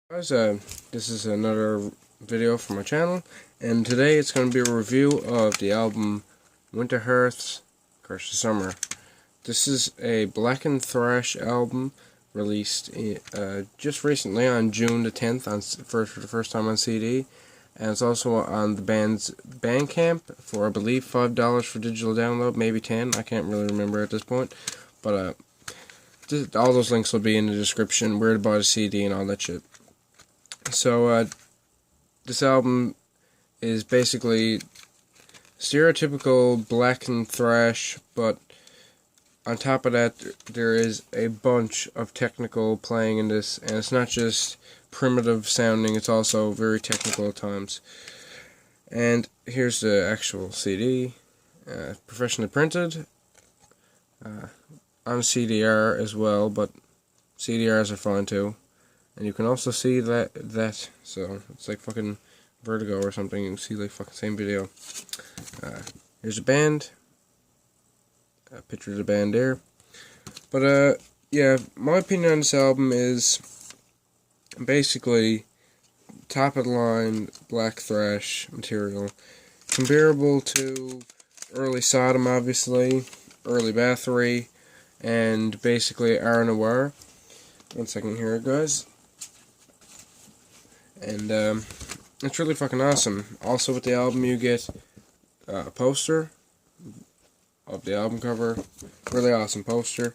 Guys, this is another video from my channel, and today it's going to be a review of the album Winterhearth's Curse of Summer. This is a Black and Thrash album released just recently on June the 10th for the first time on CD, and it's also on the band's Bandcamp for, I believe, $5 for digital download, maybe 10, I can't really remember at this point, but all those links will be in the description, where to buy the CD and all that shit. So, this album is basically stereotypical black and thrash, but on top of that, there is a bunch of technical playing in this, and it's not just primitive sounding, it's also very technical at times. And here's the actual CD, professionally printed, on CDR as well, but CDRs are fine too. And you can also see that, so it's like fucking Vertigo or something. You can see like fucking same video. Here's a band. A picture of the band there. But yeah, my opinion on this album is basically top of the line black thrash material, comparable to early Sodom, obviously, early Bathory, and basically Art Noir. One second here, guys. And it's really fucking awesome. Also with the album you get a poster of the album cover. Really awesome poster.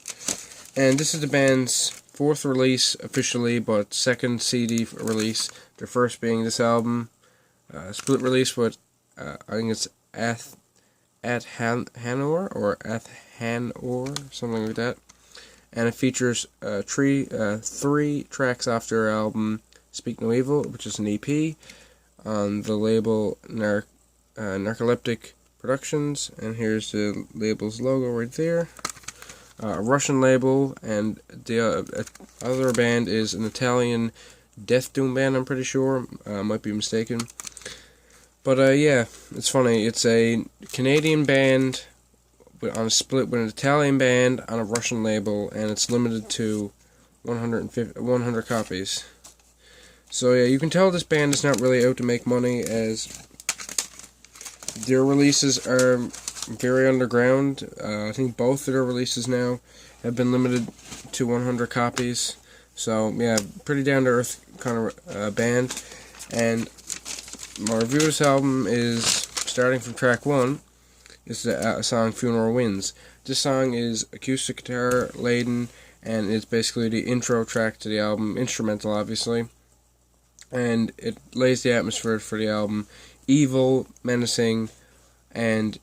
And this is the band's fourth release officially, but second CD release. Their first being this album. Split release with, I think it's At Hanor or Athanor, something like that. And it features three tracks off their album Speak No Evil, which is an EP on the label Narcoleptic Productions, and here's the label's logo right there. A Russian label, and the other band is an Italian death doom band, I'm pretty sure. Might be mistaken. But yeah, it's funny. It's a Canadian band on a split with an Italian band on a Russian label, and it's limited to 100 copies. So yeah, you can tell this band is not really out to make money, as their releases are very underground. I think both of their releases now have been limited to 100 copies. So yeah, pretty down to earth kind of band. And my review of this album is starting from track 1. It's the song Funeral Winds. This song is acoustic guitar laden, and it's basically the intro track to the album, instrumental obviously. And it lays the atmosphere for the album. Evil, menacing, and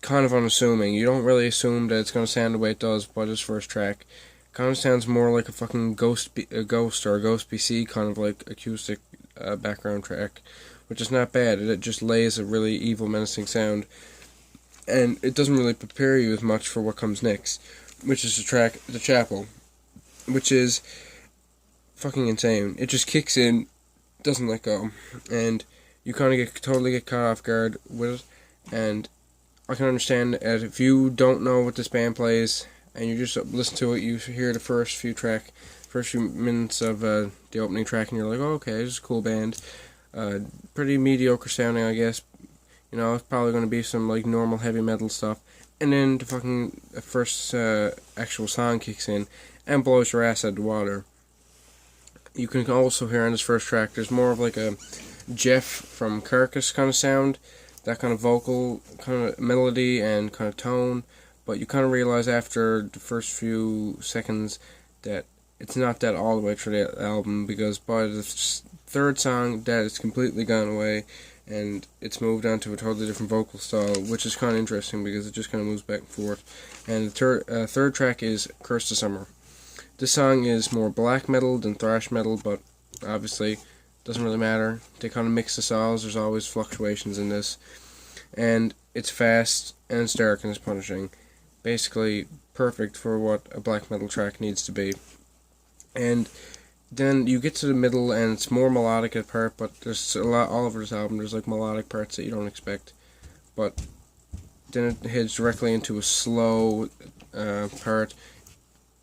kind of unassuming. You don't really assume that it's going to sound the way it does by this first track. It kind of sounds more like a fucking Ghost or a Ghost PC kind of like acoustic background track, which is not bad. It just lays a really evil, menacing sound, and it doesn't really prepare you as much for what comes next, which is the track The Chapel, which is fucking insane. It just kicks in, doesn't let go, and you kind of totally get caught off guard with it. And I can understand that if you don't know what this band plays and you just listen to it, you hear the first few minutes of the opening track, and you're like, oh, okay, this is a cool band, pretty mediocre sounding, I guess. You know, it's probably going to be some like normal heavy metal stuff, and then the fucking first actual song kicks in and blows your ass out the water. You can also hear on this first track, there's more of like a Jeff from Carcass kind of sound, that kind of vocal, kind of melody and kind of tone, but you kind of realize after the first few seconds that it's not that all the way through the album, because by the third song, that is completely gone away, and it's moved on to a totally different vocal style, which is kind of interesting because it just kind of moves back and forth. And the third track is Curse of Summer. This song is more black metal than thrash metal, but obviously doesn't really matter. They kind of mix the styles. There's always fluctuations in this, and it's fast and it's dark and it's punishing. Basically perfect for what a black metal track needs to be. And then you get to the middle and it's more melodic at part, but there's a lot all over this album. There's like melodic parts that you don't expect, but then it heads directly into a slow part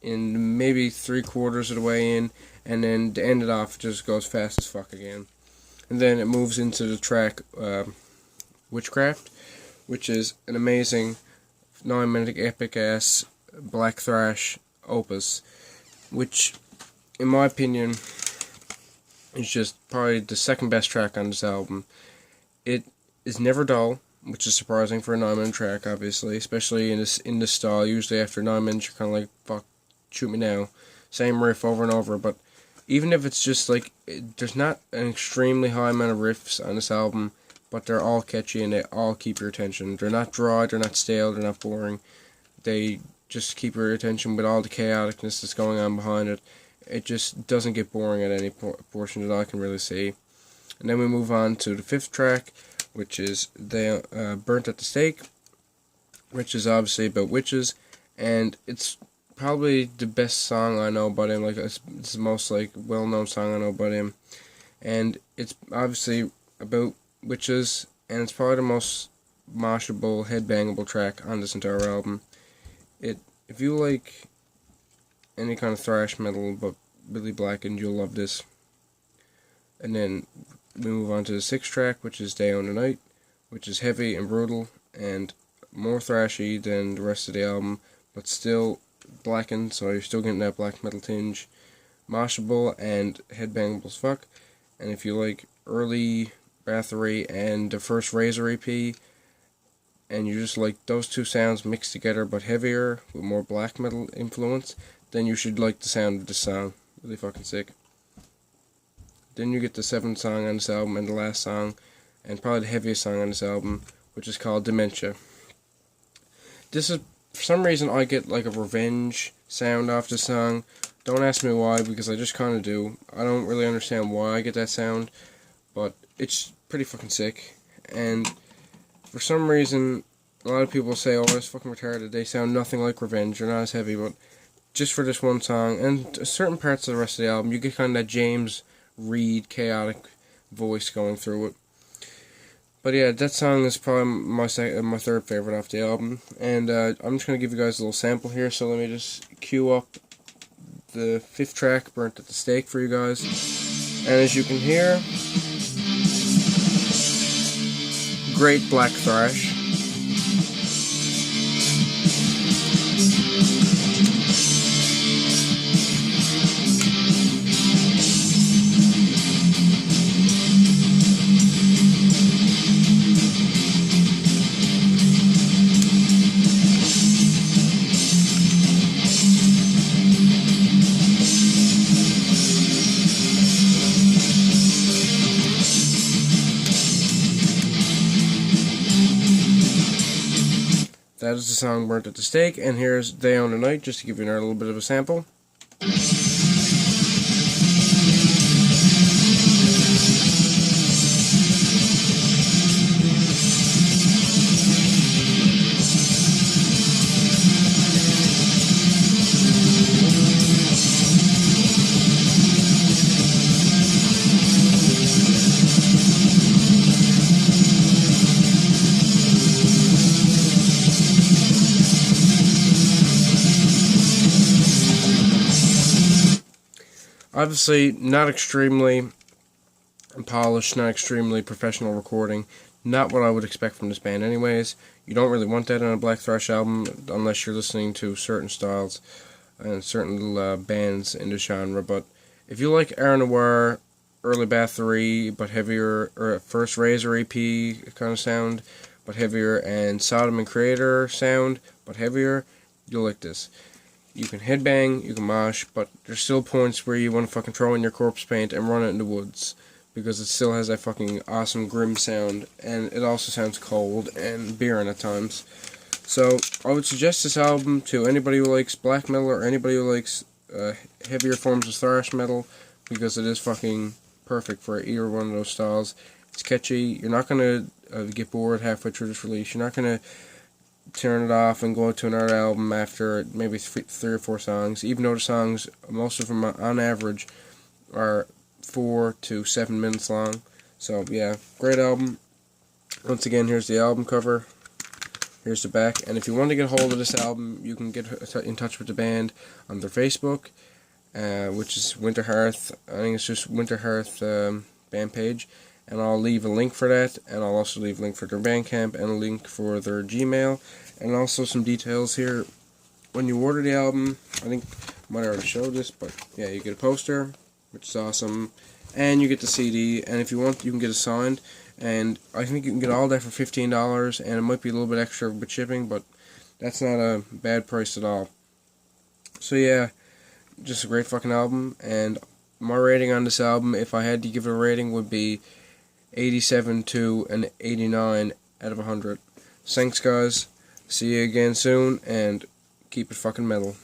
in maybe 3/4 of the way in, and then to end it off, it just goes fast as fuck again. And then it moves into the track Witchcraft, which is an amazing 9-minute epic ass black thrash opus, which in my opinion is just probably the second best track on this album. It is never dull, which is surprising for a 9-minute track, obviously, especially in this style. Usually after 9 minutes you're kind of like, fuck, shoot me now, same riff over and over. But even if it's just like, there's not an extremely high amount of riffs on this album, but they're all catchy and they all keep your attention. They're not dry, they're not stale, they're not boring. They just keep your attention with all the chaoticness that's going on behind it. It just doesn't get boring at any portion that I can really see. And then we move on to the 5th track, which is Burnt at the Stake, which is obviously about witches, and it's probably the best song I know about him. Like, it's the most like well-known song I know about him, and it's obviously about witches, and it's probably the most moshable, headbangable track on this entire album. If you like any kind of thrash metal but really blackened, you'll love this. And then we move on to the 6th track, which is Day on the Night, which is heavy and brutal and more thrashy than the rest of the album, but still blackened, so you're still getting that black metal tinge. Moshable and headbangable as fuck. And if you like early Bathory and the first Razor EP, and you just like those two sounds mixed together but heavier with more black metal influence, then you should like the sound of this song. Really fucking sick. Then you get the 7th song on this album and the last song, and probably the heaviest song on this album, which is called Dementia. This is, for some reason, I get like a revenge sound off this song. Don't ask me why, because I just kind of do. I don't really understand why I get that sound, but it's pretty fucking sick. And for some reason, a lot of people say, oh, it's fucking retarded. They sound nothing like Revenge. They're not as heavy, but just for this one song, and certain parts of the rest of the album, you get kind of that James Reed chaotic voice going through it. But yeah, that song is probably my 3rd favorite off the album. And I'm just going to give you guys a little sample here, so let me just cue up the 5th track, Burnt at the Stake, for you guys. And as you can hear, great black thrash. That is the song Burnt at the Stake, and here's Day on the Night, just to give you another little bit of a sample. Obviously, not extremely polished, not extremely professional recording. Not what I would expect from this band anyways. You don't really want that on a black thrash album unless you're listening to certain styles and certain bands in the genre. But if you like Air Noir, early Bathory, but heavier, or first Razor EP kind of sound, but heavier, and Sodom and Creator sound, but heavier, you'll like this. You can headbang, you can mosh, but there's still points where you want to fucking throw in your corpse paint and run it in the woods, because it still has that fucking awesome grim sound, and it also sounds cold and barren at times. So I would suggest this album to anybody who likes black metal or anybody who likes heavier forms of thrash metal, because it is fucking perfect for either one of those styles. It's catchy. You're not going to get bored halfway through this release. You're not going to turn it off and go to another album after maybe 3 or 4 songs, even though the songs, most of them on average, are 4 to 7 minutes long. So yeah, great album. Once again, here's the album cover, here's the back, and if you want to get a hold of this album, you can get in touch with the band on their Facebook which is Winterhearth. I think it's just Winterhearth band page. And I'll leave a link for that, and I'll also leave a link for their Bandcamp and a link for their Gmail, and also some details here. When you order the album, I think I might already show this, but yeah, you get a poster, which is awesome, and you get the CD, and if you want, you can get it signed, and I think you can get all that for $15, and it might be a little bit extra with shipping, but that's not a bad price at all. So yeah, just a great fucking album, and my rating on this album, if I had to give it a rating, would be 87 to an 89 out of 100. Thanks, guys. See you again soon, and keep it fucking metal.